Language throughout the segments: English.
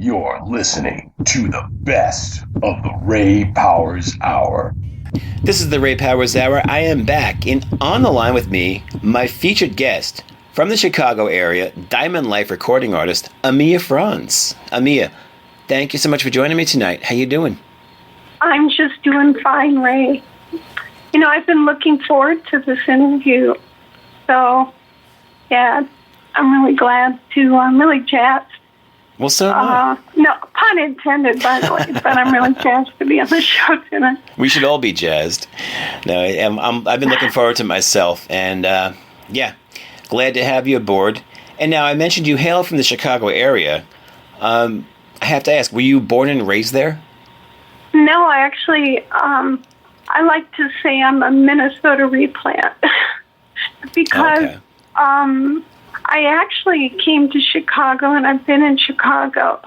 You're listening to the best of the Ray Powers Hour. This is the Ray Powers Hour. I am back. On the line with me, my featured guest from the Chicago area, Diamond Life recording artist, Amia Franz. Amia, thank you so much for joining me tonight. How you doing? I'm just doing fine, Ray. You know, I've been looking forward to this interview. So, yeah, I'm really glad to, I'm really jazzed. Well, so am I. No, pun intended, by the way, but I'm really jazzed to be on the show tonight. We should all be jazzed. No, I've been looking forward to myself, and yeah, glad to have you aboard. And now, I mentioned you hail from the Chicago area. I have to ask, were you born and raised there? No, I actually, I like to say I'm a Minnesota replant because Okay. I actually came to Chicago, and I've been in Chicago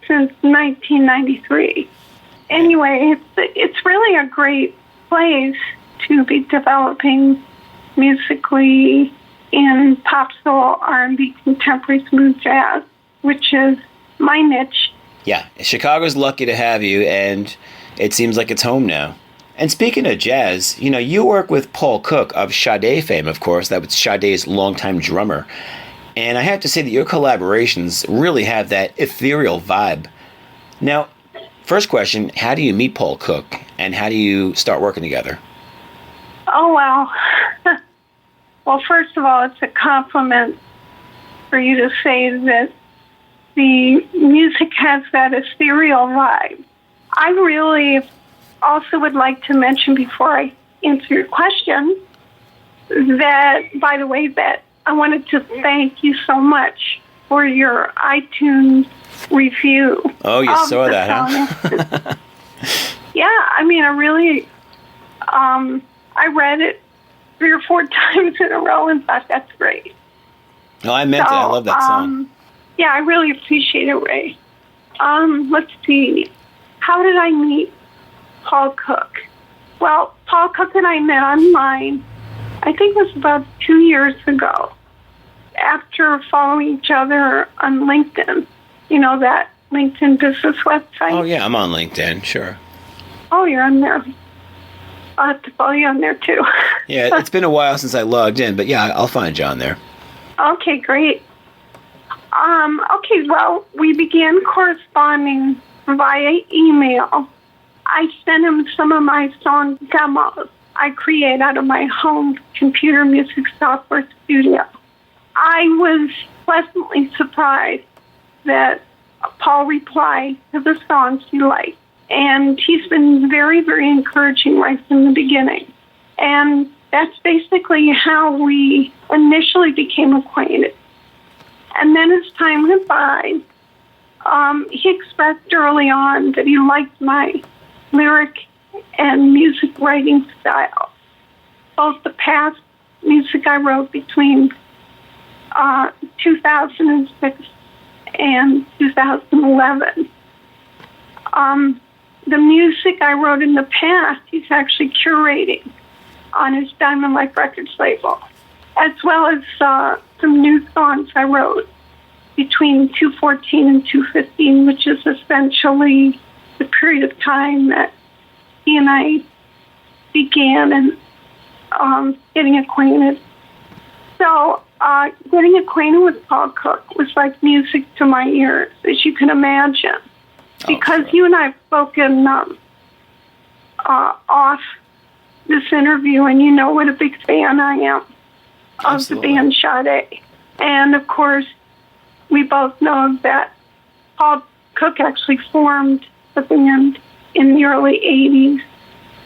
since 1993. Anyway, it's really a great place to be developing musically in pop, soul, R&B, contemporary, smooth jazz, which is my niche. Yeah, Chicago's lucky to have you, and it seems like it's home now. And speaking of jazz, you know, you work with Paul Cook of Sade fame, of course. That was Sade's longtime drummer. And I have to say that your collaborations really have that ethereal vibe. Now, first question, how do you meet Paul Cook, and how do you start working together? Oh, well. Well, first of all, it's a compliment for you to say that the music has that ethereal vibe. I really also would like to mention before I answer your question that, by the way, that I wanted to thank you so much for your iTunes review. Oh, you saw that, huh? Yeah, I mean, I really, I read it 3 or 4 times in a row and thought that's great. No, I meant it. I love that song. Yeah, I really appreciate it, Ray. Let's see. How did I meet Paul Cook? Well, Paul Cook and I met online, I think it was about 2 years ago, after following each other on LinkedIn. You know, that LinkedIn business website? Oh, yeah, I'm on LinkedIn, sure. Oh, you're on there. I'll have to follow you on there, too. Yeah, it's been a while since I logged in, but yeah, I'll find you on there. Okay, great. Okay, well, we began corresponding via email. I sent him some of my song demos I create out of my home computer music software studio. I was pleasantly surprised that Paul replied to the songs he liked. And he's been very, very encouraging right from the beginning. And that's basically how we initially became acquainted. And then as time went by, he expressed early on that he liked my lyric and music writing style. Both the past music I wrote between 2006 and 2011. The music I wrote in the past, he's actually curating on his Diamond Life Records label, as well as some new songs I wrote between 2014 and 2015, which is essentially the period of time that he and I began and getting acquainted. So getting acquainted with Paul Cook was like music to my ears, as you can imagine, because you and I have spoken off this interview, and you know what a big fan I am of the band Sade. And, of course, we both know that Paul Cook actually formed the band in the early 80s,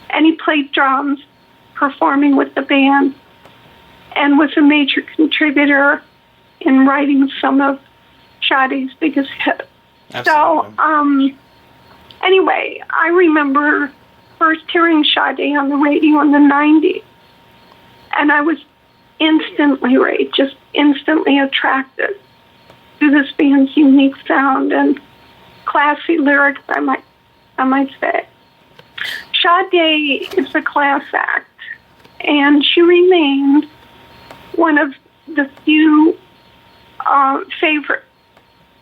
and he played drums, performing with the band, and was a major contributor in writing some of Sade's biggest hits. Absolutely. So, anyway, I remember first hearing Sade on the radio in the 90s, and I was just instantly attracted to this band's unique sound and classy lyrics, I might say. Sade is a class act, and she remains one of the few favorites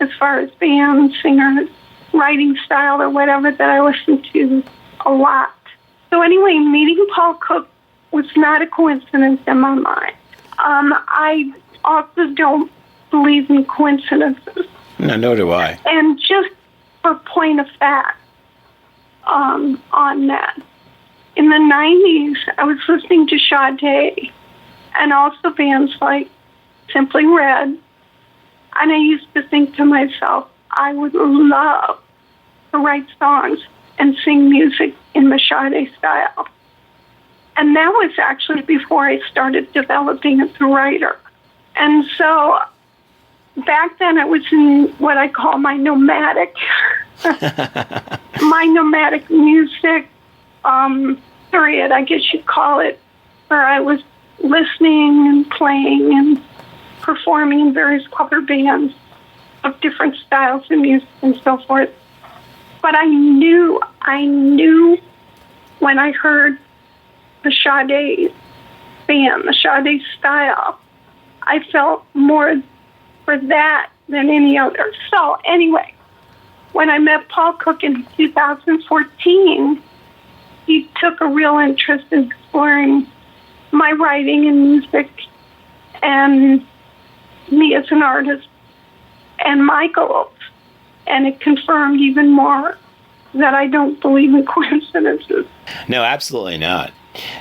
as far as bands, singers, writing style, or whatever that I listened to a lot. So anyway, meeting Paul Cook was not a coincidence in my mind. I also don't believe in coincidences. No, nor do I. And just for point of fact on that, in the 90s, I was listening to Sade and also bands like Simply Red, and I used to think to myself, I would love to write songs and sing music in the Sade style. And that was actually before I started developing as a writer. And so back then I was in what I call my nomadic music period, I guess you'd call it, where I was listening and playing and performing in various cover bands of different styles of music and so forth. But I knew when I heard the Sade band, the Sade style, I felt more for that than any other. So anyway, when I met Paul Cook in 2014, he took a real interest in exploring my writing and music and me as an artist and my goals. And it confirmed even more that I don't believe in coincidences. No, absolutely not.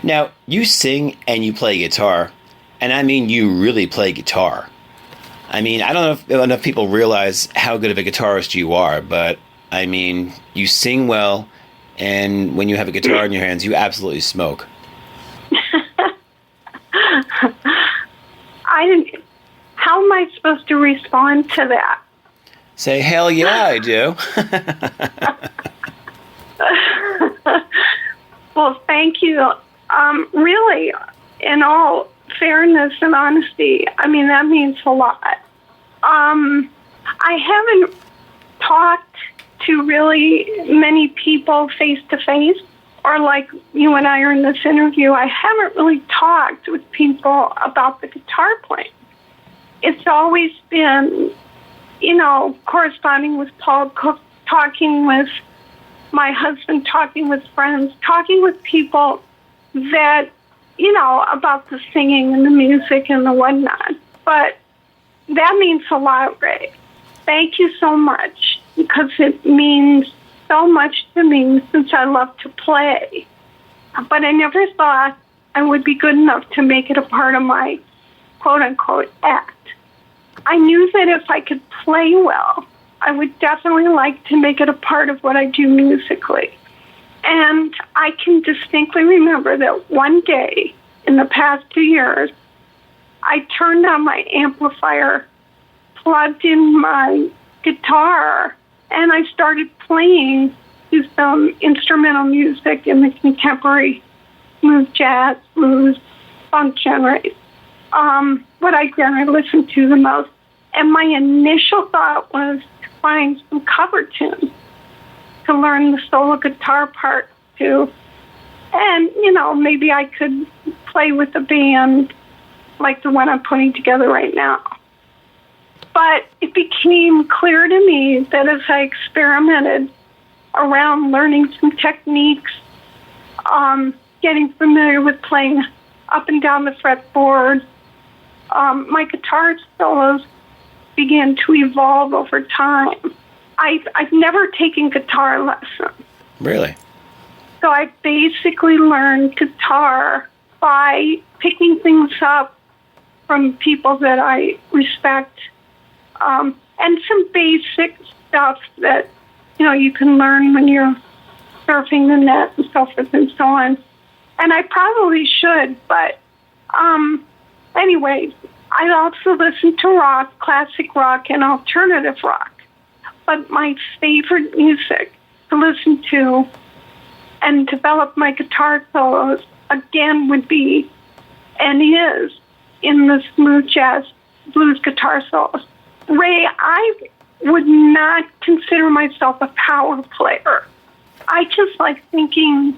Now, you sing and you play guitar, and I mean you really play guitar. I mean, I don't know if enough people realize how good of a guitarist you are, but I mean, you sing well, and when you have a guitar in your hands, you absolutely smoke. How am I supposed to respond to that? Say, hell yeah, I do. Well, thank you. Really, in all fairness and honesty, I mean, that means a lot. I haven't talked to really many people face to face, or like you and I are in this interview, I haven't really talked with people about the guitar playing. It's always been, corresponding with Paul Cook, talking with my husband, talking with friends, talking with people that, about the singing and the music and the whatnot. But that means a lot, Ray. Thank you so much, because it means so much to me since I love to play. But I never thought I would be good enough to make it a part of my quote-unquote act. I knew that if I could play well, I would definitely like to make it a part of what I do musically. And I can distinctly remember that one day in the past 2 years, I turned on my amplifier, plugged in my guitar, and I started playing some instrumental music in the contemporary smooth jazz, blues, funk genres. What I generally listen to the most. And my initial thought was to find some cover tunes to learn the solo guitar part to. And, maybe I could play with a band like the one I'm putting together right now. But it became clear to me that as I experimented around learning some techniques, getting familiar with playing up and down the fretboard, my guitar solos began to evolve over time. I've never taken guitar lessons. Really? So I basically learned guitar by picking things up from people that I respect, and some basic stuff that, you can learn when you're surfing the net and so forth and so on. And I probably should, but anyway, I also listen to rock, classic rock, and alternative rock. But my favorite music to listen to and develop my guitar solos, again, would be, and is, in the smooth jazz blues guitar solos. Ray, I would not consider myself a power player. I just like thinking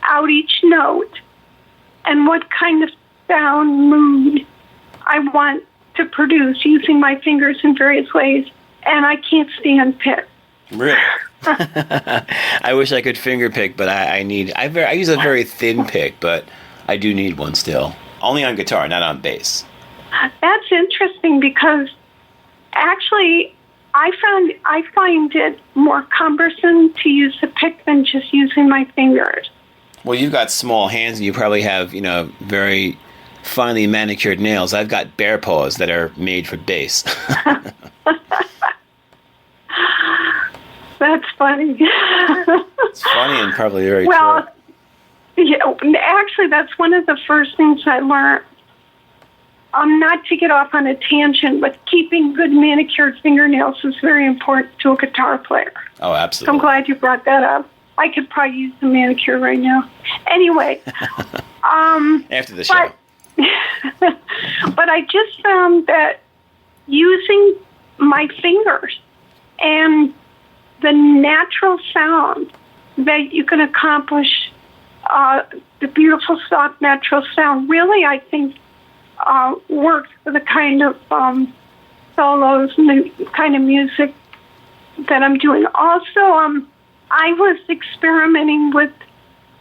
out each note and what kind of sound mood I want to produce using my fingers in various ways and I can't stand picks. Really? I wish I could finger pick, but I use a very thin pick, but I do need one still. Only on guitar, not on bass. That's interesting because actually I find it more cumbersome to use the pick than just using my fingers. Well, you've got small hands and you probably have, very finely manicured nails. I've got bear paws that are made for bass. That's funny. It's funny and probably very true. Well, yeah, actually, that's one of the first things I learned. Not to get off on a tangent, but keeping good manicured fingernails is very important to a guitar player. Oh, absolutely. So I'm glad you brought that up. I could probably use the manicure right now. Anyway. After the show. But I just found that using my fingers and the natural sound that you can accomplish, the beautiful, soft, natural sound, really, I think, works for the kind of solos and the kind of music that I'm doing. Also, I was experimenting with,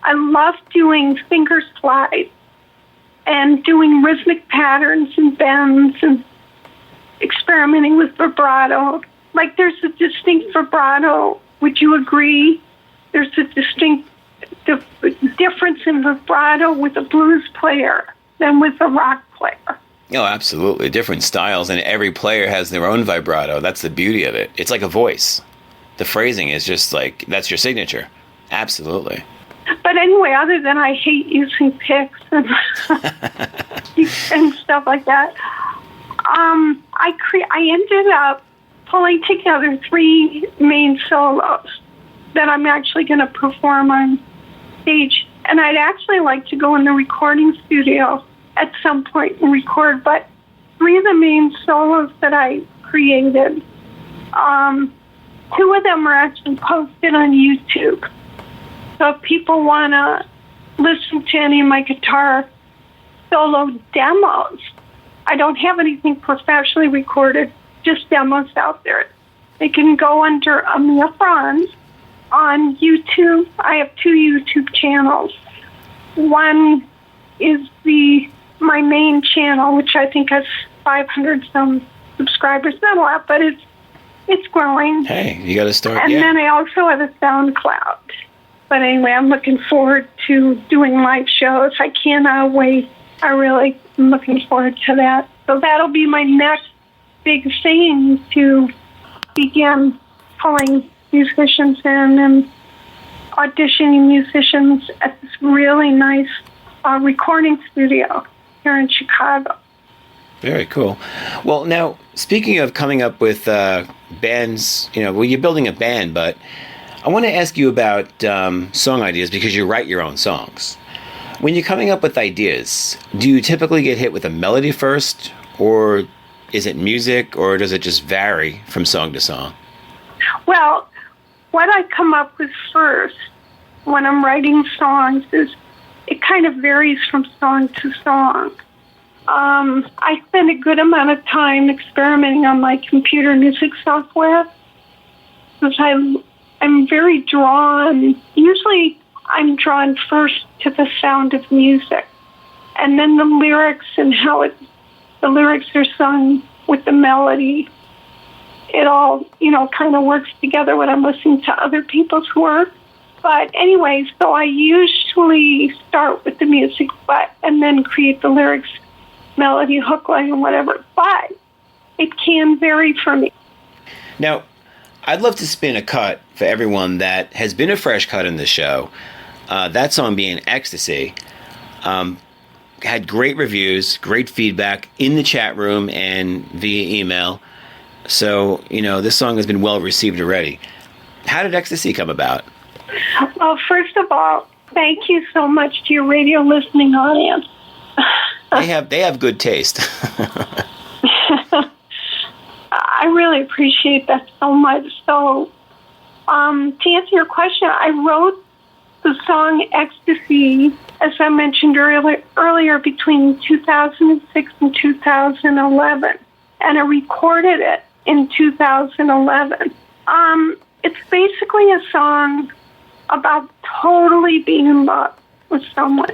I love doing finger slides and doing rhythmic patterns and bends and experimenting with vibrato. Like there's a distinct vibrato. Would you agree? There's a distinct difference in vibrato with a blues player than with a rock player. Oh, absolutely. Different styles, and every player has their own vibrato. That's the beauty of it. It's like a voice. The phrasing is just like, that's your signature. Absolutely. But anyway, other than I hate using picks and, and stuff like that, I ended up pulling together 3 main solos that I'm actually going to perform on stage. And I'd actually like to go in the recording studio at some point and record, but 3 of the main solos that I created, 2 of them are actually posted on YouTube. So if people want to listen to any of my guitar solo demos, I don't have anything professionally recorded, just demos out there. They can go under Amia Franz on YouTube. I have 2 YouTube channels. One is my main channel, which I think has 500 some subscribers. Not a lot, but it's growing. Hey, you got to start. And then I also have a SoundCloud. But anyway, I'm looking forward to doing live shows. I cannot wait. I really am looking forward to that. So that'll be my next big thing, to begin pulling musicians in and auditioning musicians at this really nice recording studio here in Chicago. Very cool. Well, now, speaking of coming up with bands, you're building a band, but I want to ask you about song ideas, because you write your own songs. When you're coming up with ideas, do you typically get hit with a melody first, or is it music, or does it just vary from song to song? Well, what I come up with first when I'm writing songs is it kind of varies from song to song. I spend a good amount of time experimenting on my computer music software because I'm very drawn. Usually I'm drawn first to the sound of music, and then the lyrics and how the lyrics are sung with the melody. It all, kind of works together when I'm listening to other people's work. But anyway, so I usually start with the music, and then create the lyrics, melody, hook line, and whatever. But it can vary for me. Now, I'd love to spin a cut for everyone that has been a fresh cut in the show. That song being Ecstasy. Had great reviews, great feedback in the chat room and via email. So, this song has been well received already. How did Ecstasy come about? Well, first of all, thank you so much to your radio listening audience. They have good taste. I really appreciate that so much. So, to answer your question, I wrote the song Ecstasy, as I mentioned earlier, between 2006 and 2011. And I recorded it in 2011. It's basically a song about totally being in love with someone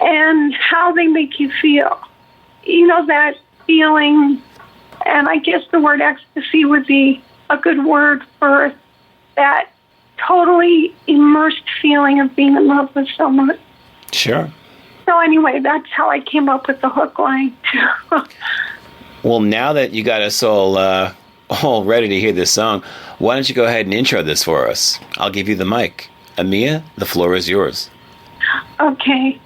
and how they make you feel. You know, that feeling, and I guess the word ecstasy would be a good word for that totally immersed feeling of being in love with someone. Sure. So anyway, that's how I came up with the hook line. Well, now that you got us all ready to hear this song, why don't you go ahead and intro this for us? I'll give you the mic. Amia, the floor is yours. Okay.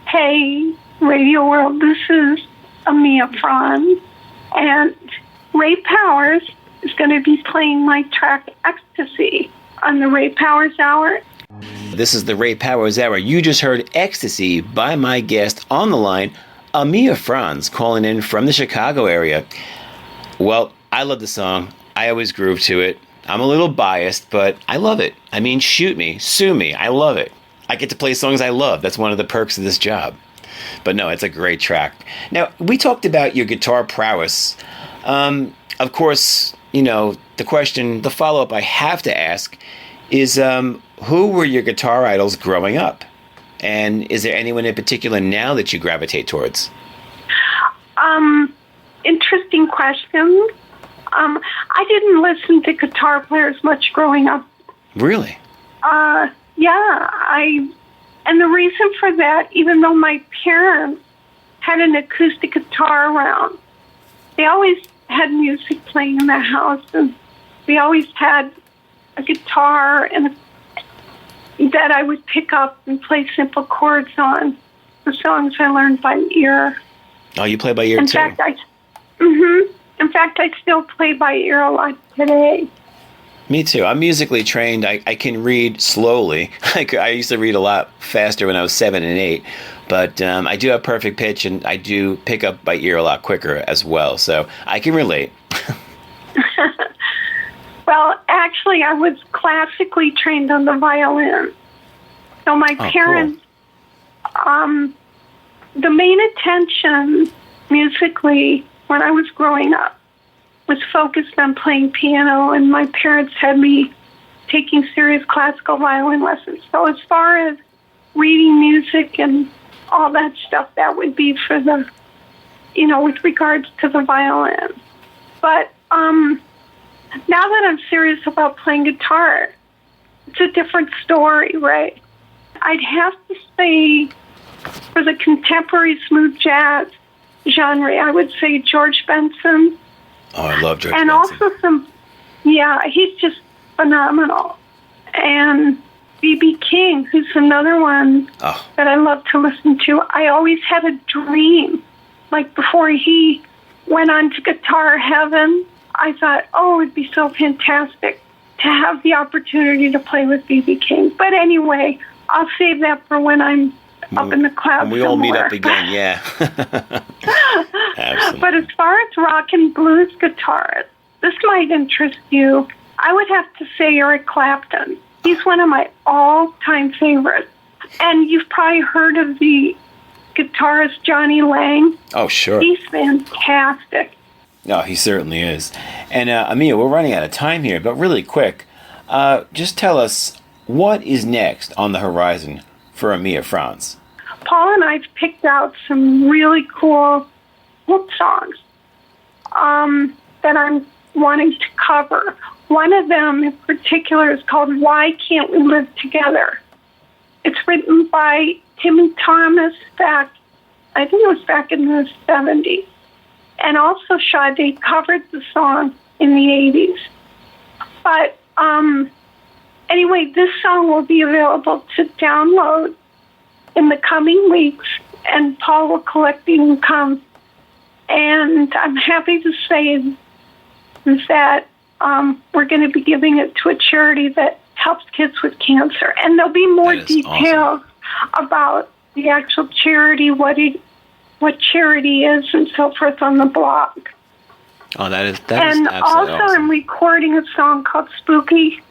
Hey, Radio World, this is Amia Franz, and Ray Powers is going to be playing my track Ecstasy on the Ray Powers Hour. This is the Ray Powers Hour. You just heard Ecstasy by my guest on the line, Amia Franz, calling in from the Chicago area. Well, I love the song. I always groove to it. I'm a little biased, but I love it. I mean, shoot me, sue me. I love it. I get to play songs I love. That's one of the perks of this job. But no, it's a great track. Now, we talked about your guitar prowess. Of course, you know, the follow-up I have to ask is, who were your guitar idols growing up? And is there anyone in particular now that you gravitate towards? Interesting question. I didn't listen to guitar players much growing up. Really? Yeah, and the reason for that, even though my parents had an acoustic guitar around, they always had music playing in the house, and we always had a guitar that I would pick up and play simple chords on, the songs I learned by ear. Oh, you play by ear too? In fact, I still play by ear a lot today. Me too. I'm musically trained. I can read slowly. I used to read a lot faster when I was 7 and 8, but I do have perfect pitch, and I do pick up by ear a lot quicker as well, so I can relate. Well, actually, I was classically trained on the violin. So my parents, cool. The main attention musically when I was growing up was focused on playing piano, and my parents had me taking serious classical violin lessons. So as far as reading music and all that stuff, that would be for the, with regards to the violin. But now that I'm serious about playing guitar, it's a different story, right? I'd have to say for the contemporary smooth jazz genre, I would say George Benson. Oh, I love George and Benson. Also he's just phenomenal. And B.B. King, who's another one that I love to listen to. I always had a dream, like before he went on to Guitar Heaven, I thought, it'd be so fantastic to have the opportunity to play with B.B. King. But anyway, I'll save that for when I'm up in the clouds. We all meet up again, yeah. Absolutely. But as far as rock and blues guitarists, this might interest you. I would have to say Eric Clapton. He's one of my all-time favorites. And you've probably heard of the guitarist Johnny Lang. Oh, sure. He's fantastic. No, he certainly is. And Amia, we're running out of time here, but really quick, just tell us what is next on the horizon for Amia Franz. Paul and I've picked out some really cool folk songs that I'm wanting to cover. One of them in particular is called Why Can't We Live Together? It's written by Timmy Thomas I think it was back in the 70s. And also Sade covered the song in the 80s. But anyway, this song will be available to download in the coming weeks, and Paul will collect the income. And I'm happy to say that we're going to be giving it to a charity that helps kids with cancer. And there'll be more details about the actual charity, what charity is, and so forth on the blog. Oh, that is and absolutely also, awesome. I'm recording a song called Spooky.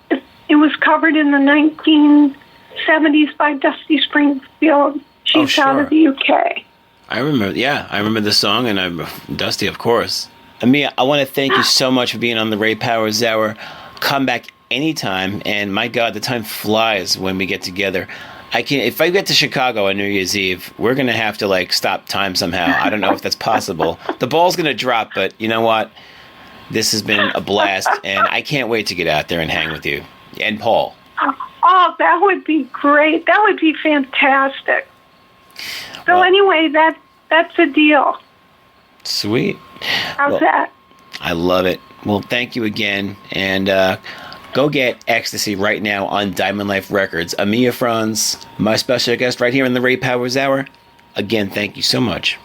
It was covered in the 1970s by Dusty Springfield. She's out of the UK. I remember the song, and I'm Dusty, of course. Amia, I want to thank you so much for being on the Ray Powers Hour. Come back anytime, and my God, the time flies when we get together. If I get to Chicago on New Year's Eve, we're going to have to, like, stop time somehow. I don't know if that's possible. The ball's going to drop, but you know what? This has been a blast, and I can't wait to get out there and hang with you. And Paul. Oh, that would be great. That would be fantastic. So Well, anyway, that's a deal. Sweet. How's that? I love it. Well, thank you again, and go get Ecstasy right now on Diamond Life Records. Amia Franz, my special guest right here in the Ray Powers Hour. Again, thank you so much.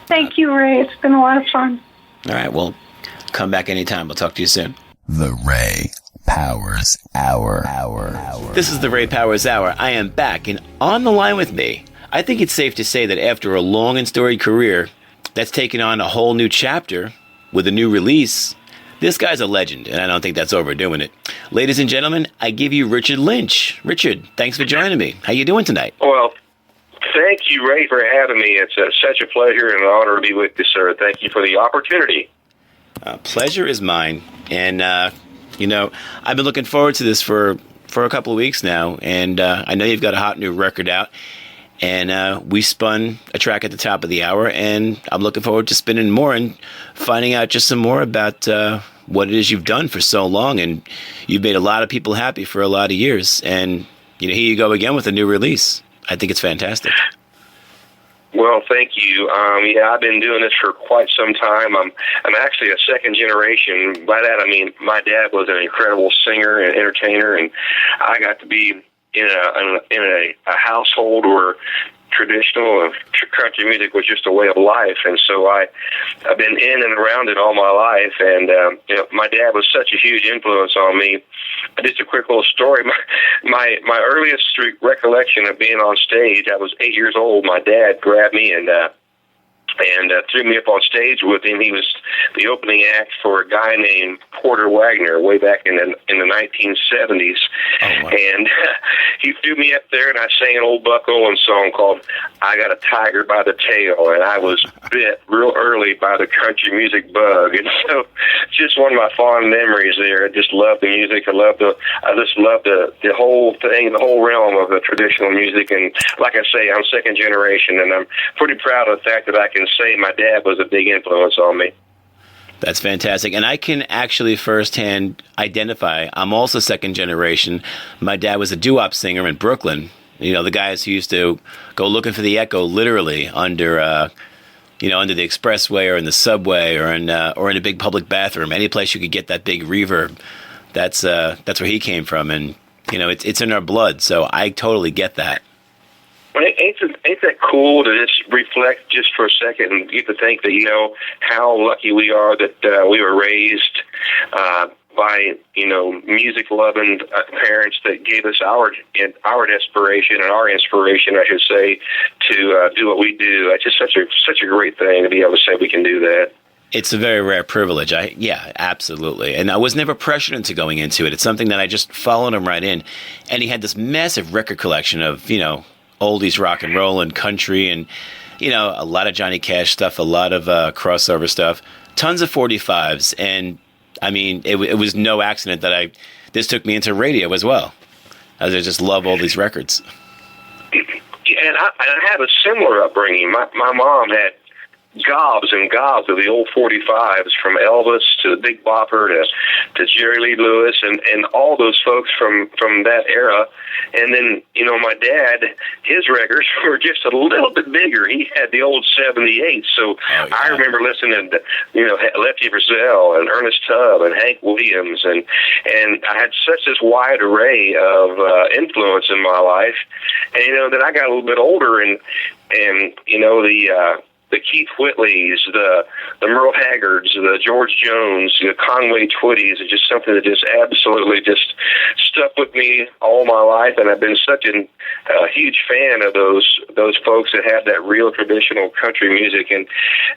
Thank you, Ray. It's been a lot of fun. All right, well, come back anytime. We'll talk to you soon. The Ray Powers Hour. This is the Ray Powers Hour. I am back, and on the line with me, I think it's safe to say that after a long and storied career that's taken on a whole new chapter with a new release, this guy's a legend, and I don't think that's overdoing it. Ladies and gentlemen, I give you Richard Lynch. Richard, thanks for joining me. How you doing tonight? Well, thank you, Ray, for having me. It's such a pleasure and an honor to be with you, sir. Thank you for the opportunity. Pleasure is mine. And, I've been looking forward to this for a couple of weeks now, and I know you've got a hot new record out. And we spun a track at the top of the hour, and I'm looking forward to spinning more and finding out just some more about what it is you've done for so long. And you've made a lot of people happy for a lot of years. And, here you go again with a new release. I think it's fantastic. Well, thank you. I've been doing this for quite some time. I'm actually a second generation. By that, I mean my dad was an incredible singer and entertainer, and I got to be in a household where traditional country music was just a way of life, and so I've been in and around it all my life. And my dad was such a huge influence on me. Just a quick little story. My earliest recollection of being on stage, I was 8 years old. My dad grabbed me and threw me up on stage with him. He was the opening act for a guy named Porter Wagner way back in the 1970s. Oh, wow. And he threw me up there, and I sang an old Buck Owens song called "I Got a Tiger by the Tail," and I was bit real early by the country music bug. And so just one of my fond memories there. I just love the music. I just love the whole thing, the whole realm of the traditional music. And like I say, I'm second generation, and I'm pretty proud of the fact that I can say my dad was a big influence on me. That's fantastic. And I can actually firsthand identify, I'm also second generation. My dad was a doo-wop singer in Brooklyn. The guys who used to go looking for the echo literally under the expressway or in the subway or in a big public bathroom, any place you could get that big reverb. That's where he came from. And, it's in our blood. So I totally get that. Ain't that cool to just reflect just for a second and get to think that, how lucky we are that we were raised by, music-loving parents that gave us our desperation and our inspiration, I should say, to do what we do. It's just such a great thing to be able to say we can do that. It's a very rare privilege. Yeah, absolutely. And I was never pressured into going into it. It's something that I just followed him right in. And he had this massive record collection of, oldies, rock and roll and country and, a lot of Johnny Cash stuff, a lot of crossover stuff, tons of 45s. And I mean, it was no accident that this took me into radio as well, as I just love all these records. And I had a similar upbringing. My mom had gobs and gobs of the old 45s, from Elvis to the Big Bopper to Jerry Lee Lewis and all those folks from that era. And then, my dad, his records were just a little bit bigger. He had the old 78. So I remember listening to, Lefty Frizzell and Ernest Tubb and Hank Williams. And I had such this wide array of influence in my life. And, then I got a little bit older and the Keith Whitleys, the Merle Haggards, the George Jones, the Conway Twitties is just something that just absolutely just stuck with me all my life, and I've been such a huge fan of those folks that have that real traditional country music. And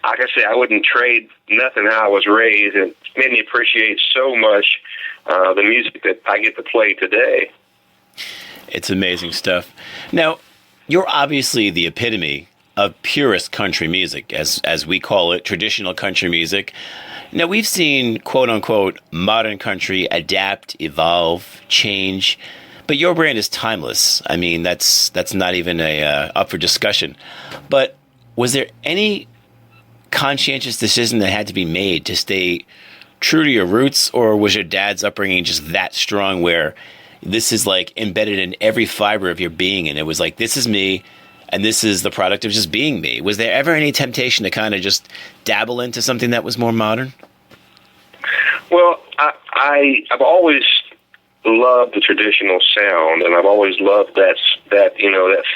like I say, I wouldn't trade nothing how I was raised, and it made me appreciate so much the music that I get to play today. It's amazing stuff. Now, you're obviously the epitome of purist country music, as we call it, traditional country music. Now, we've seen, quote-unquote, modern country adapt, evolve, change, but your brand is timeless. I mean, that's not even up for discussion. But was there any conscientious decision that had to be made to stay true to your roots, or was your dad's upbringing just that strong where this is like embedded in every fiber of your being, and it was like, this is me, and this is the product of just being me? Was there ever any temptation to kind of just dabble into something that was more modern? Well, I've always loved the traditional sound, and I've always loved that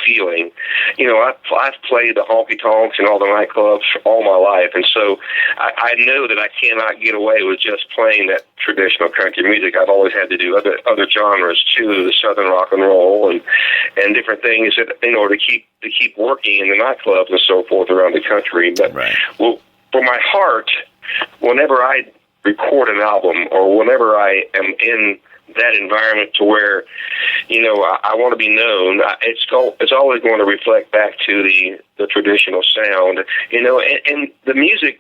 feeling. I've played the honky tonks and all the nightclubs all my life, and so I know that I cannot get away with just playing that traditional country music. I've always had to do other genres too, the southern rock and roll and different things in order to keep working in the nightclubs and so forth around the country. But right. Well, for my heart, whenever I record an album or whenever I am in that environment to where, I want to be known, it's always going to reflect back to the traditional sound, and the music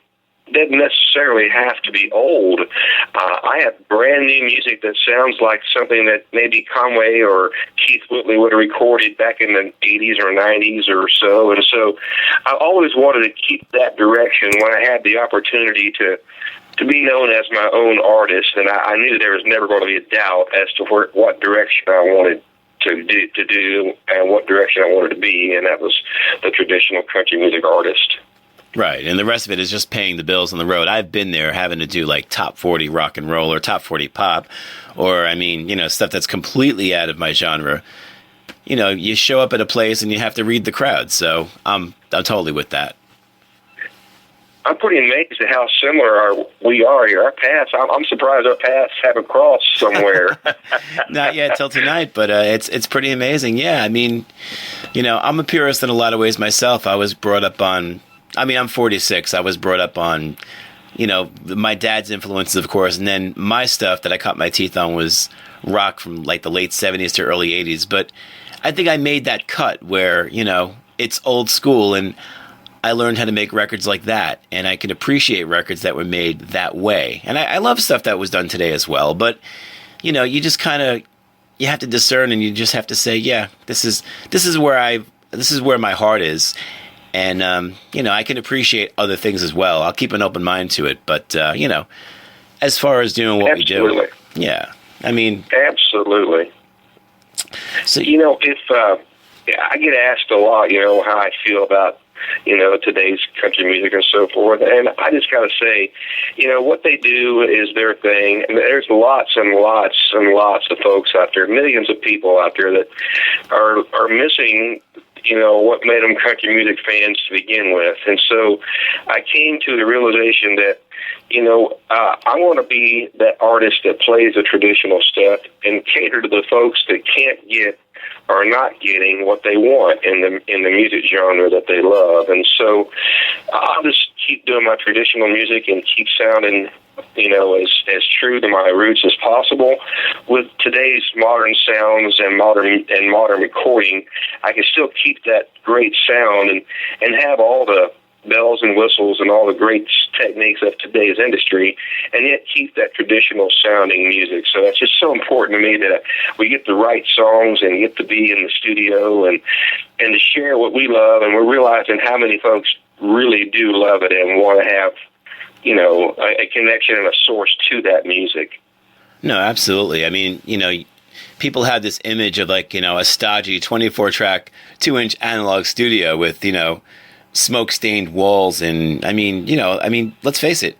doesn't necessarily have to be old. I have brand new music that sounds like something that maybe Conway or Keith Whitley would have recorded back in the 80s or 90s or so, and so I always wanted to keep that direction when I had the opportunity to be known as my own artist, and I knew there was never going to be a doubt as to what direction I wanted to do and what direction I wanted to be, and that was the traditional country music artist. Right, and the rest of it is just paying the bills on the road. I've been there having to do like top 40 rock and roll or top 40 pop, or stuff that's completely out of my genre. You show up at a place and you have to read the crowd, so I'm totally with that. I'm pretty amazed at how similar we are here. Our paths, I'm surprised our paths haven't crossed somewhere. Not yet till tonight, but it's pretty amazing. Yeah, I'm a purist in a lot of ways myself. I was brought up on, I'm 46. I was brought up on, my dad's influences, of course, and then my stuff that I cut my teeth on was rock from like the late 70s to early 80s. But I think I made that cut where, it's old school, and I learned how to make records like that, and I can appreciate records that were made that way. And I love stuff that was done today as well, but you just kind of, you have to discern, and you just have to say, yeah, this is where my heart is, and I can appreciate other things as well. I'll keep an open mind to it, but as far as doing what Absolutely. We do, yeah, absolutely. So if I get asked a lot, how I feel about today's country music and so forth. And I just got to say, what they do is their thing. And there's lots and lots and lots of folks out there, millions of people out there that are missing, what made them country music fans to begin with. And so I came to the realization that, I want to be that artist that plays the traditional stuff and cater to the folks that can't get are not getting what they want in the music genre that they love. And so I'll just keep doing my traditional music and keep sounding, as true to my roots as possible. With today's modern sounds and modern recording, I can still keep that great sound and have all the bells and whistles and all the great techniques of today's industry, and yet keep that traditional sounding music. So that's just so important to me that we get the right songs and get to be in the studio and to share what we love, and we're realizing how many folks really do love it and want to have, a connection and a source to that music. No, absolutely. People have this image of a stodgy 24-track, 2-inch analog studio with, smoke-stained walls, and let's face it,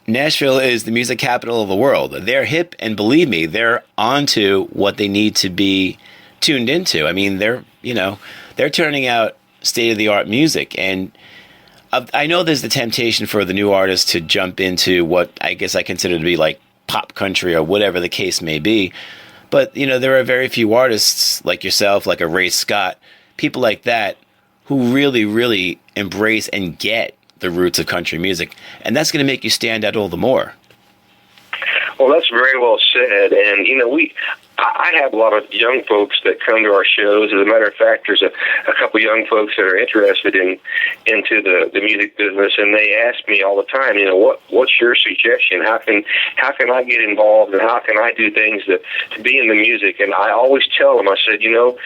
Nashville is the music capital of the world. They're hip, and believe me, they're onto what they need to be tuned into. They're turning out state-of-the-art music, and I know there's the temptation for the new artist to jump into what I guess I consider to be like pop country or whatever the case may be, but there are very few artists like yourself, like a Ray Scott, people like that, who really, really embrace and get the roots of country music. And that's going to make you stand out all the more. Well, that's very well said. And, I have a lot of young folks that come to our shows. As a matter of fact, there's a couple young folks that are interested into the music business, and they ask me all the time, what's your suggestion? How can I get involved, and how can I do things to be in the music? And I always tell them, I said, you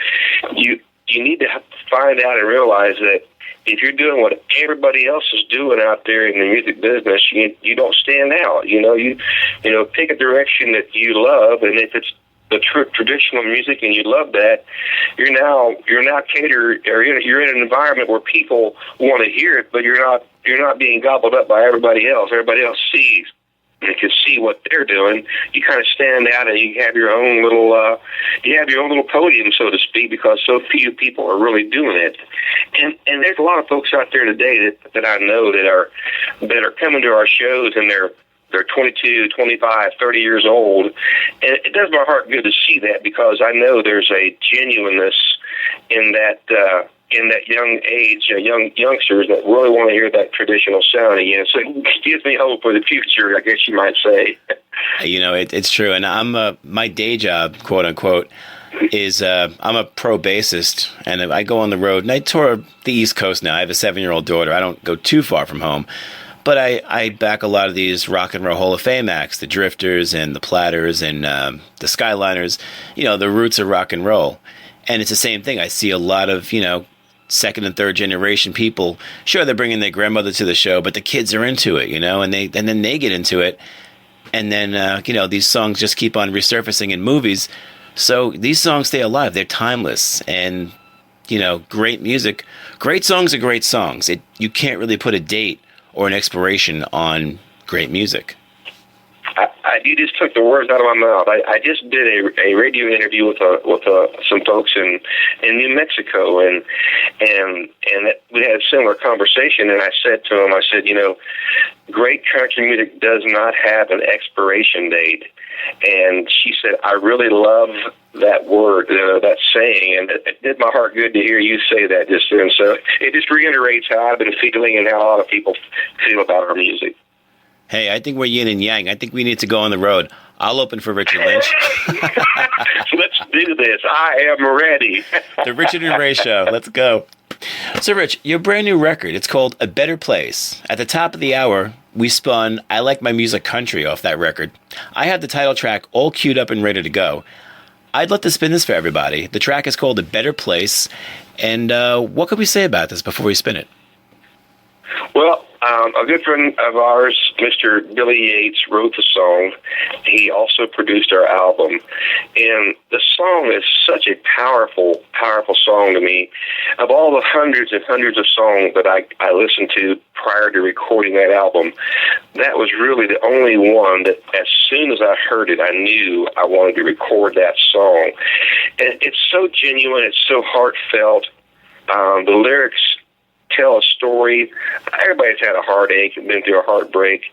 need to find out and realize that if you're doing what everybody else is doing out there in the music business, you don't stand out. You pick a direction that you love, and if it's the traditional music and you love that, you're now catered, or you're in an environment where people want to hear it, but you're not being gobbled up by everybody else. Everybody else sees and can see what they're doing. You kind of stand out, and you have your own little podium, so to speak, because so few people are really doing it. And there's a lot of folks out there today that I know that are coming to our shows, and they're 22, 25, 30 years old. And it does my heart good to see that, because I know there's a genuineness in that young age, youngsters that really want to hear that traditional sound again. So it gives me hope for the future, I guess you might say. It's true. And my day job, quote unquote, is I'm a pro bassist, and I go on the road, and I tour the East Coast now. I have a 7-year-old daughter. I don't go too far from home. But I back a lot of these Rock and Roll Hall of Fame acts, the Drifters and the Platters and the Skyliners, the roots of rock and roll. And it's the same thing. I see a lot of, second and third generation people. Sure, they're bringing their grandmother to the show, but the kids are into it, and then they get into it. And then, these songs just keep on resurfacing in movies. So these songs stay alive. They're timeless. And, great music. Great songs are great songs. You can't really put a date or an expiration on great music. You just took the words out of my mouth. I just did a radio interview with some folks in New Mexico, and we had a similar conversation. And I said to them, great country music does not have an expiration date. And she said, I really love that word, that saying, and it did my heart good to hear you say that just then. So it just reiterates how I've been feeling and how a lot of people feel about our music. Hey, I think we're yin and yang. I think we need to go on the road. I'll open for Richard Lynch. Let's do this. I am ready. The Richard and Ray Show. Let's go. So, Rich, your brand new record, it's called A Better Place. At the top of the hour, we spun I Like My Music Country off that record. I had the title track all queued up and ready to go. I'd love to spin this for everybody. The track is called A Better Place. And what could we say about this before we spin it? Well, a good friend of ours, Mr. Billy Yates, wrote the song. He also produced our album. And the song is such a powerful, powerful song to me. Of all the hundreds and hundreds of songs that I listened to prior to recording that album, that was really the only one that as soon as I heard it, I knew I wanted to record that song. And it's so genuine. It's so heartfelt. The lyrics tell a story. Everybody's had a heartache and been through a heartbreak,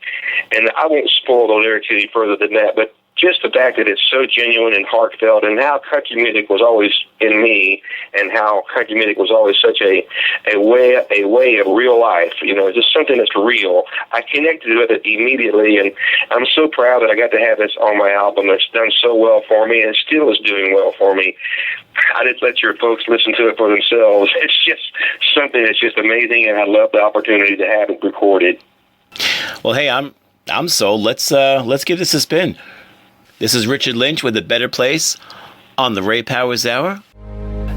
and I won't spoil the lyrics any further than that, but just the fact that it's so genuine and heartfelt, and how country music was always in me, and how country music was always such a way of real life, just something that's real. I connected with it immediately, and I'm so proud that I got to have this on my album. It's done so well for me, and still is doing well for me. I just let your folks listen to it for themselves. It's just something that's just amazing, and I love the opportunity to have it recorded. Well, hey, I'm sold. Let's give this a spin. This is Richard Lynch with A Better Place on the Ray Powers Hour.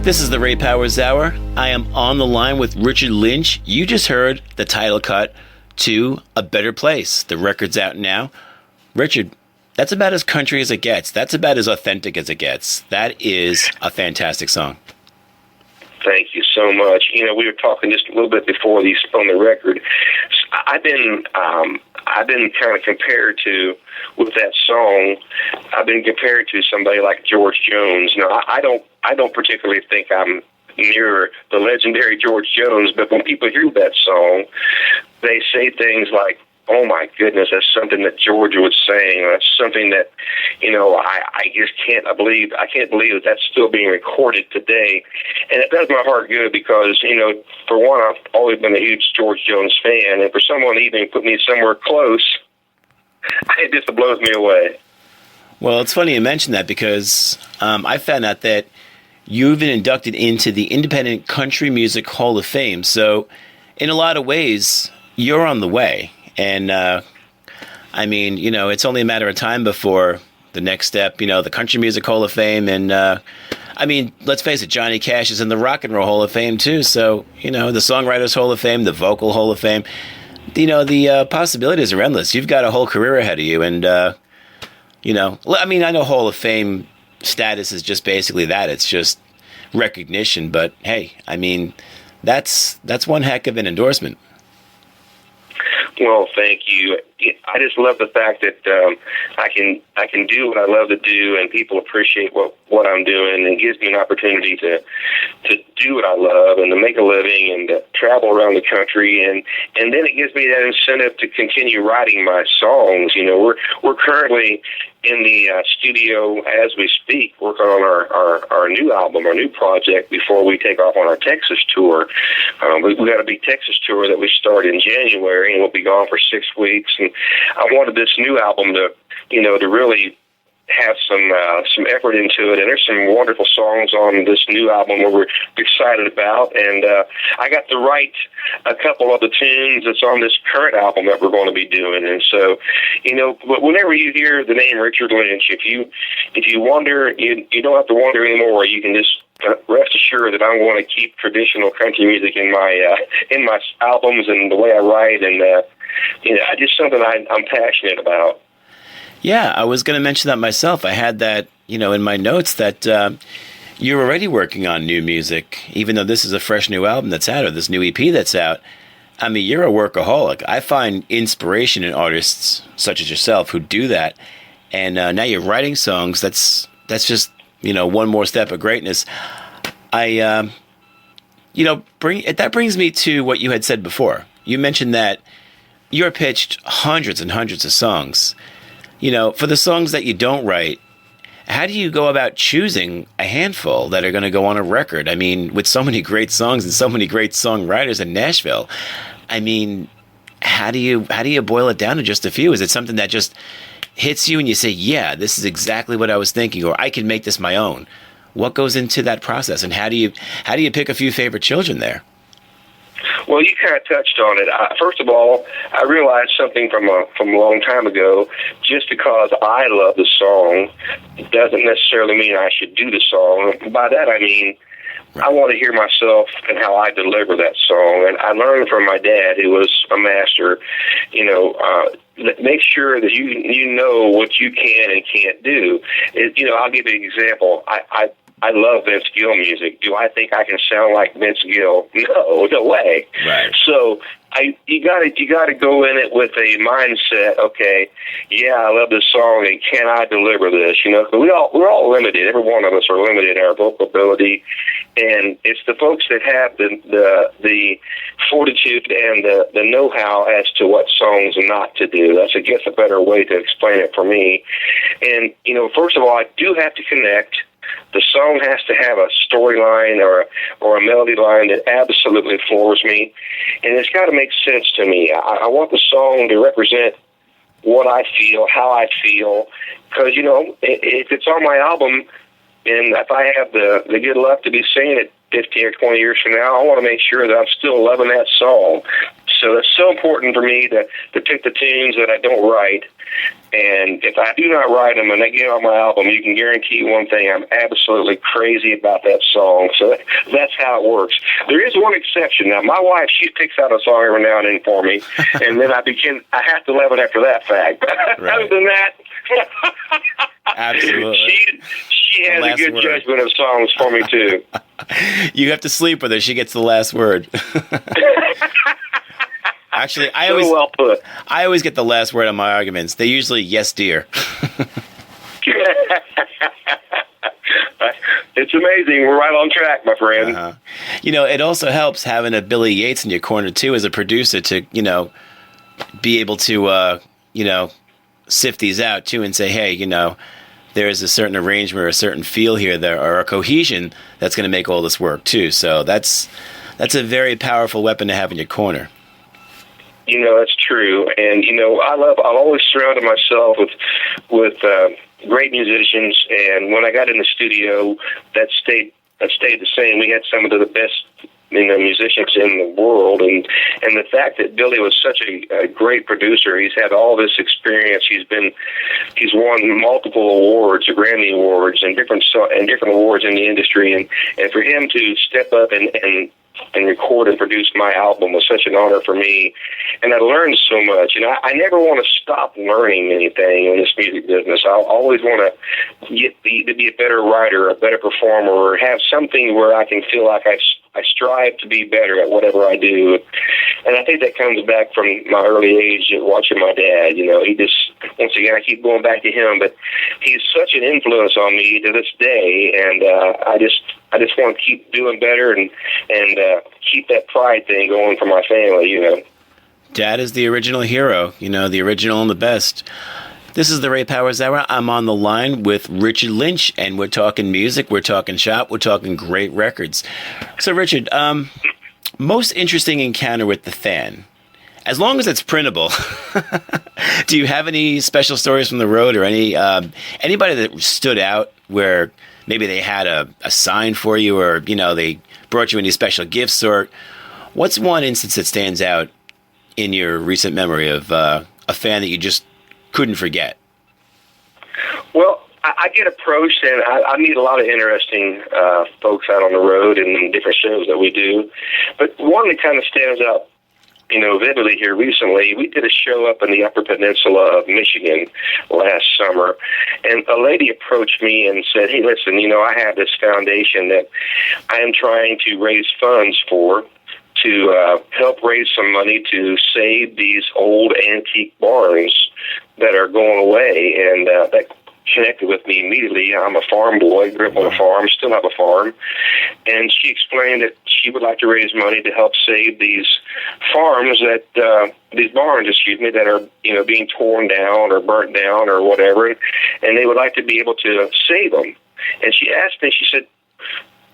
This is the Ray Powers Hour. I am on the line with Richard Lynch. You just heard the title cut to A Better Place. The record's out now. Richard, that's about as country as it gets. That's about as authentic as it gets. That is a fantastic song. Thank you so much. We were talking just a little bit before these on the record. I've been kind of compared to, with that song, I've been compared to somebody like George Jones. Now, I don't particularly think I'm near the legendary George Jones, but when people hear that song, they say things like, oh my goodness, that's something that George was saying. That's something that, I just can't believe that that's still being recorded today. And it does my heart good because, for one, I've always been a huge George Jones fan. And for someone to even put me somewhere close, it just blows me away. Well, it's funny you mention that because I found out that you've been inducted into the Independent Country Music Hall of Fame. So, in a lot of ways, you're on the way. And, I mean, you know, it's only a matter of time before the next step, you know, the Country Music Hall of Fame. And, I mean, let's face it, Johnny Cash is in the Rock and Roll Hall of Fame, too. So, you know, the Songwriters Hall of Fame, the Vocal Hall of Fame, you know, the possibilities are endless. You've got a whole career ahead of you. And, you know, I mean, I know Hall of Fame status is just basically that. It's just recognition. But, hey, I mean, that's one heck of an endorsement. Well, thank you. I just love the fact that I can do what I love to do, and people appreciate what I'm doing, and it gives me an opportunity to do what I love and to make a living and to travel around the country, and then it gives me that incentive to continue writing my songs. You know, we're currently in the studio as we speak, working on our new album, our new project before we take off on our Texas tour. We got a big Texas tour that we start in January, and we'll be gone for 6 weeks. And I wanted this new album to, you know, to really have some effort into it, and there's some wonderful songs on this new album that we're excited about, and I got to write a couple of the tunes that's on this current album that we're going to be doing. And so, you know, whenever you hear the name Richard Lynch, if you wonder, you don't have to wonder anymore. You can just rest assured that I'm going to keep traditional country music in my albums and the way I write, and you know, just something I'm passionate about. Yeah, I was going to mention that myself. I had that, you know, in my notes that you're already working on new music, even though this is a fresh new album that's out, or this new EP that's out. I mean, you're a workaholic. I find inspiration in artists such as yourself who do that. And now you're writing songs. That's just, you know, one more step of greatness. You know, that brings me to what you had said before. You mentioned that you're pitched hundreds and hundreds of songs. You know, for the songs that you don't write, how do you go about choosing a handful that are going to go on a record? I mean, with so many great songs and so many great songwriters in Nashville, I mean, how do you boil it down to just a few? Is it something that just hits you and you say, yeah, this is exactly what I was thinking, or I can make this my own? What goes into that process, and how do you pick a few favorite children there? Well, you kind of touched on it. First of all, I realized something from a long time ago. Just because I love the song doesn't necessarily mean I should do the song. By that I mean, I want to hear myself and how I deliver that song. And I learned from my dad, who was a master, you know, make sure that you know what you can and can't do. You know, I'll give you an example. I love Vince Gill music. Do I think I can sound like Vince Gill? No way. Right. So you gotta go in it with a mindset. Okay, yeah, I love this song, and can I deliver this? You know, we're all limited. Every one of us are limited in our vocal ability, and it's the folks that have the fortitude and the know-how as to what songs not to do. That's, I guess, a better way to explain it for me. And you know, first of all, I do have to connect. The song has to have a storyline or a melody line that absolutely floors me, and it's got to make sense to me. I want the song to represent what I feel, how I feel, because, you know, if it's on my album, and if I have the good luck to be singing it 15 or 20 years from now, I want to make sure that I'm still loving that song. So it's so important for me to pick the tunes that I don't write. And if I do not write them and they get on my album, you can guarantee one thing: I'm absolutely crazy about that song. So that's how it works. There is one exception. Now, my wife, she picks out a song every now and then for me, and then I have to love it after that fact. Right. Other than that, absolutely, she has a good judgment of songs for me too. You have to sleep with her; she gets the last word. Actually, I always get the last word on my arguments. They usually, yes, dear. It's amazing. We're right on track, my friend. Uh-huh. You know, it also helps having a Billy Yates in your corner, too, as a producer to, you know, be able to, you know, sift these out, too, and say, hey, you know, there's a certain arrangement or a certain feel here there, or a cohesion that's going to make all this work, too. So that's a very powerful weapon to have in your corner. You know, that's true. And, you know, I've always surrounded myself with great musicians, and when I got in the studio, that stayed the same. We had some of the best musicians in the world, and the fact that Billy was such a great producer, he's had all this experience. He's won multiple awards, Grammy awards, and different awards in the industry, and for him to step up and record and produce my album was such an honor for me, and I learned so much. And I never want to stop learning anything in this music business. I always want to get to be a better writer, a better performer, or have something where I can feel like I strive to be better at whatever I do. And I think that comes back from my early age of watching my dad. He just, once again, I keep going back to him, but he's such an influence on me to this day, and I just want to keep doing better and keep that pride thing going for my family. Dad is the original hero, the original and the best. This is the Ray Powers Hour. I'm on the line with Richard Lynch, and we're talking music, we're talking shop, we're talking great records. So, Richard, most interesting encounter with the fan, as long as it's printable. Do you have any special stories from the road, or anybody that stood out where maybe they had a sign for you, or they brought you any special gifts, or what's one instance that stands out in your recent memory of a fan that you just couldn't forget? Well, I get approached, and I meet a lot of interesting folks out on the road and different shows that we do. But one that kind of stands out, vividly here recently, we did a show up in the Upper Peninsula of Michigan last summer, and a lady approached me and said, "Hey, listen, I have this foundation that I am trying to raise funds for, to help raise some money to save these old antique barns that are going away." And that connected with me immediately. I'm a farm boy, grew up on a farm, still have a farm. And she explained that she would like to raise money to help save these farms these barns, that are, being torn down or burnt down or whatever. And they would like to be able to save them. And she asked me, she said,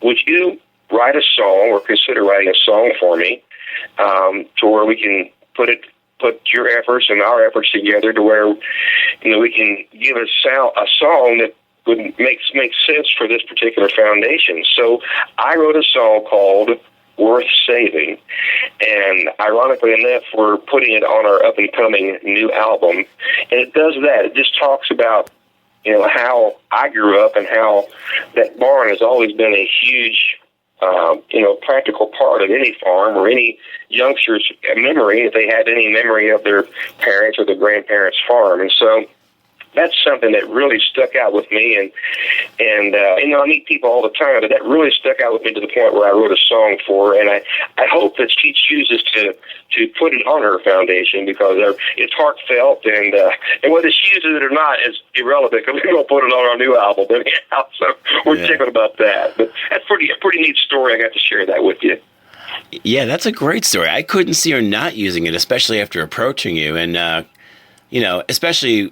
"Would you write a song or consider writing a song for me to where we can put your efforts and our efforts together to where we can give a song that would make sense for this particular foundation?" So I wrote a song called "Worth Saving," and ironically enough, we're putting it on our up and coming new album, and it does that. It just talks about how I grew up and how that barn has always been a huge practical part of any farm or any youngster's memory, if they had any memory of their parents or their grandparents' farm. And so that's something that really stuck out with me. And I meet people all the time, but that really stuck out with me to the point where I wrote a song for her. And I hope that she chooses to put it on her foundation, because it's heartfelt, and whether she uses it or not is irrelevant, because we're going to put it on our new album anyhow. So we're tickled about that. But that's a pretty neat story. I got to share that with you. Yeah, that's a great story. I couldn't see her not using it, especially after approaching you, and especially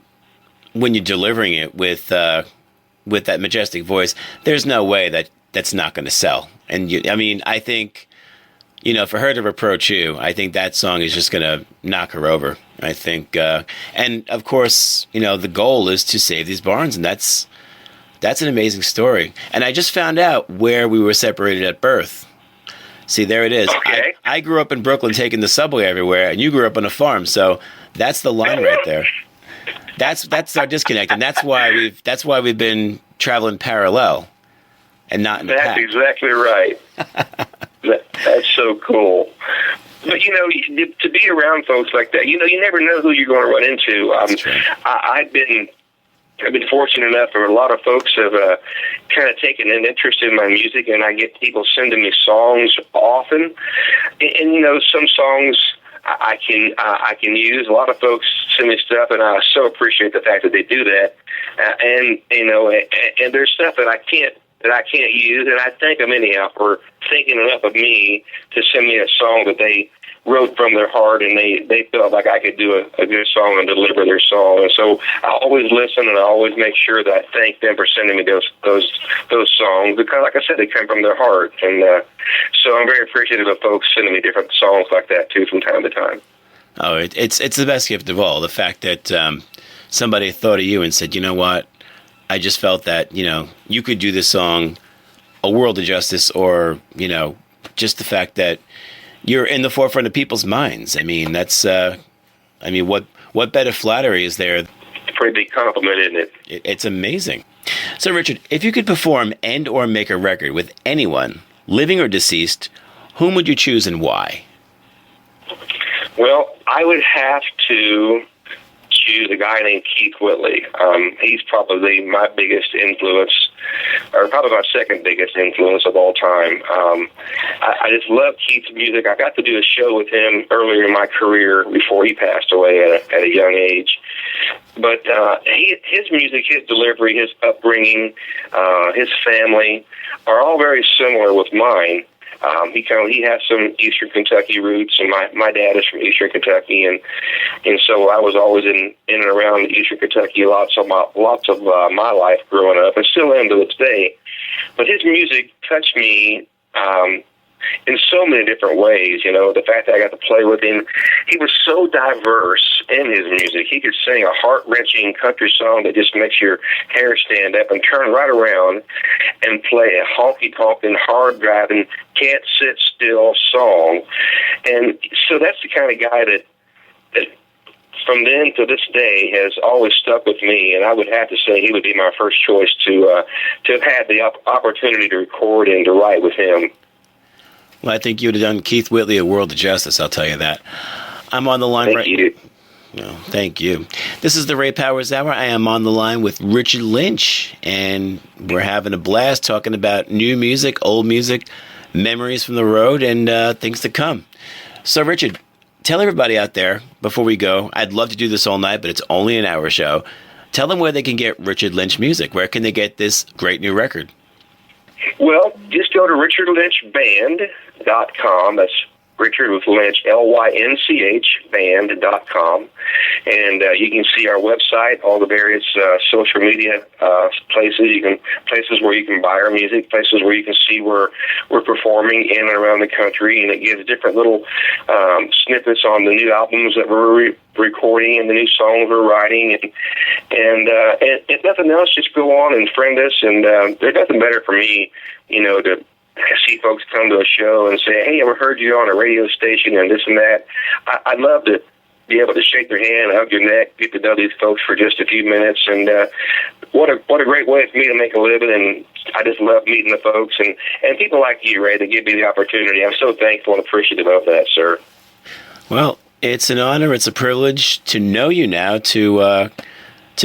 when you're delivering it with that majestic voice. There's no way that's not going to sell. And I think, for her to approach you, I think that song is just going to knock her over. I think, and of course, the goal is to save these barns, and that's an amazing story. And I just found out where we were separated at birth. See, there it is. Okay. I grew up in Brooklyn taking the subway everywhere, and you grew up on a farm. So that's the line right there. That's our disconnect, and that's why we've been traveling parallel and not in the pack. That's exactly right. That's so cool. But to be around folks like that, you never know who you're going to run into. I've been fortunate enough, or a lot of folks have kind of taken an interest in my music, and I get people sending me songs often. And some songs I can use. A lot of folks send me stuff, and I so appreciate the fact that they do that. And there's stuff that I can't use, and I thank them anyhow for thinking enough of me to send me a song that they wrote from their heart, and they felt like I could do a good song and deliver their song. And so I always listen, and I always make sure that I thank them for sending me those songs, because, like I said, they come from their heart. And so I'm very appreciative of folks sending me different songs like that too from time to time. Oh, it's the best gift of all, the fact that somebody thought of you and said, "You know what? I just felt that, you could do this song a world of justice, or, just the fact that you're in the forefront of people's minds. I mean, that's, what better flattery is there? Pretty big compliment, isn't it? It's amazing. So, Richard, if you could perform and or make a record with anyone, living or deceased, whom would you choose and why? Well, I would have to choose a guy named Keith Whitley. He's probably my biggest influence, or probably my second biggest influence of all time. I just love Keith's music. I got to do a show with him earlier in my career before he passed away at a young age. But his music, his delivery, his upbringing, his family are all very similar with mine. He has some Eastern Kentucky roots, and my dad is from Eastern Kentucky, and so I was always in and around Eastern Kentucky lots of my life growing up, and still am to this day. But his music touched me in so many different ways. The fact that I got to play with him, he was so diverse in his music. He could sing a heart-wrenching country song that just makes your hair stand up and turn right around and play a honky-tonkin', hard-driving, can't-sit-still song. And so that's the kind of guy that from then to this day has always stuck with me, and I would have to say he would be my first choice to have had the opportunity to record and to write with him. Well, I think you would have done Keith Whitley a world of justice, I'll tell you that. I'm on the line Thank you. No, thank you. This is the Ray Powers Hour. I am on the line with Richard Lynch, and we're having a blast talking about new music, old music, memories from the road, and things to come. So, Richard, tell everybody out there, before we go, I'd love to do this all night, but it's only an hour show. Tell them where they can get Richard Lynch music. Where can they get this great new record? Well, just go to richardlynchband.com. That's Richard with Lynch, Lynch, band.com. And you can see our website, all the various social media places where you can buy our music, places where you can see where we're performing in and around the country. And it gives different little snippets on the new albums that we're recording and the new songs we're writing. And if nothing else, just go on and friend us. And there's nothing better for me, to see folks come to a show and say, hey, I heard you on a radio station and this and that. I'd love to be able to shake their hand, hug your neck, get to know these folks for just a few minutes. And what a great way for me to make a living. And I just love meeting the folks and people like you, Ray, that give me the opportunity. I'm so thankful and appreciative of that, sir. Well, it's an honor. It's a privilege to know you now, to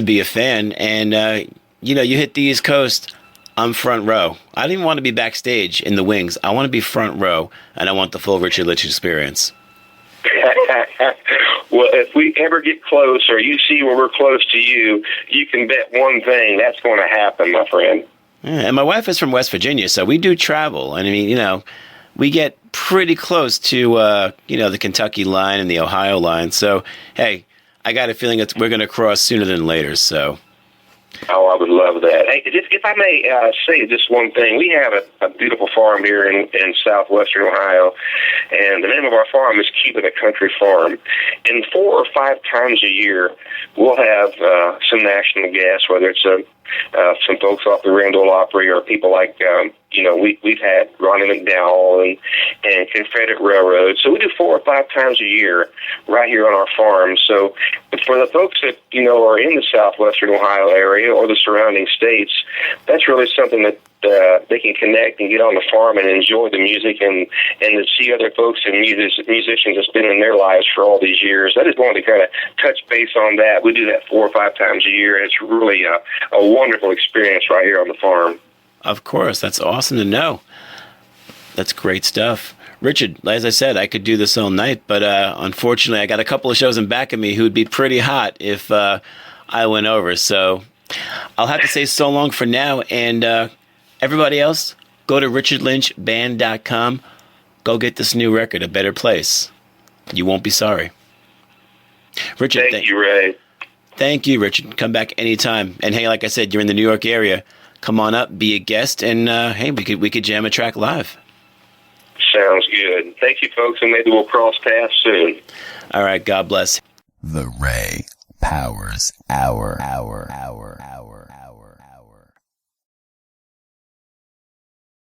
be a fan. And, you hit the East Coast. I'm front row. I don't even want to be backstage in the wings. I want to be front row, and I want the full Richard Lynch experience. Well, if we ever get close, or you see where we're close to you, you can bet one thing, that's going to happen, my friend. Yeah, and my wife is from West Virginia, so we do travel. And I mean, we get pretty close to, the Kentucky line and the Ohio line. So, hey, I got a feeling we're going to cross sooner than later, so... Oh, I would love that. Hey, if I may say just one thing, we have a beautiful farm here in southwestern Ohio, and the name of our farm is Keep It a Country Farm. And 4 or 5 times a year, we'll have some national guests, whether it's some folks off the Randall Opry or people like, we've had Ronnie McDowell and Confederate Railroad. So we do 4 or 5 times a year right here on our farm. So for the folks that, are in the southwestern Ohio area or the surrounding states, that's really something that they can connect and get on the farm and enjoy the music and to see other folks and musicians that's been in their lives for all these years. I just wanted to kind of touch base on that. We do that 4 or 5 times a year, and it's really a wonderful experience right here on the farm. Of course. That's awesome to know. That's great stuff. Richard, as I said, I could do this all night, but unfortunately I got a couple of shows in back of me who would be pretty hot if I went over. So I'll have to say so long for now. And everybody else, go to richardlynchband.com. Go get this new record, A Better Place. You won't be sorry. Richard, thank you, Ray. Thank you, Richard. Come back anytime. And hey, like I said, you're in the New York area. Come on up, be a guest, and hey, we could jam a track live. Sounds good. Thank you, folks, and maybe we'll cross paths soon. All right, God bless. The Ray Powers Hour.